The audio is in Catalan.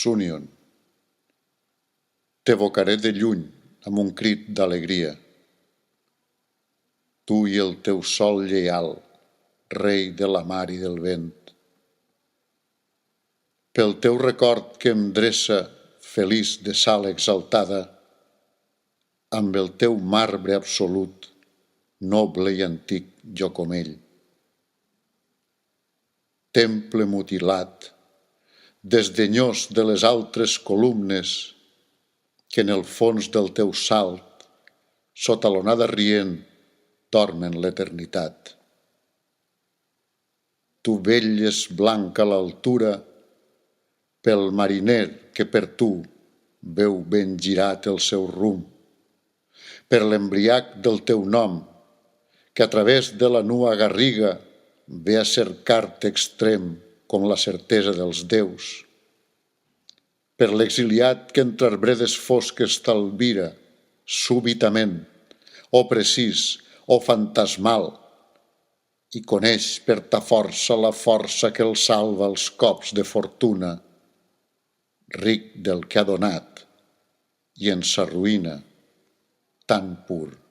s'union. T'evocaré de lluny amb un crit d'alegria. Tu i el teu sol lleial, rei de la mar i del vent. Pel teu record que em dreça, feliç de sal exaltada, amb el teu marbre absolut, noble i antic Jocomell. Temple mutilat, desdenyós de les altres columnes que en el fons del teu salt, sota l'onada rient, dormen l'eternitat. Tu velles blanca a l'altura pel mariner que per tu veu ben girat el seu rumb, per l'embriac del teu nom, que a través de la nua garriga ve a cercar-te extrem com la certesa dels déus, per l'exiliat que entre arbredes fosques t'albira, súbitament, o precís, o fantasmal, i coneix per ta força la força que el salva als cops de fortuna, ric del que ha donat, i en sa ruïna tan pur.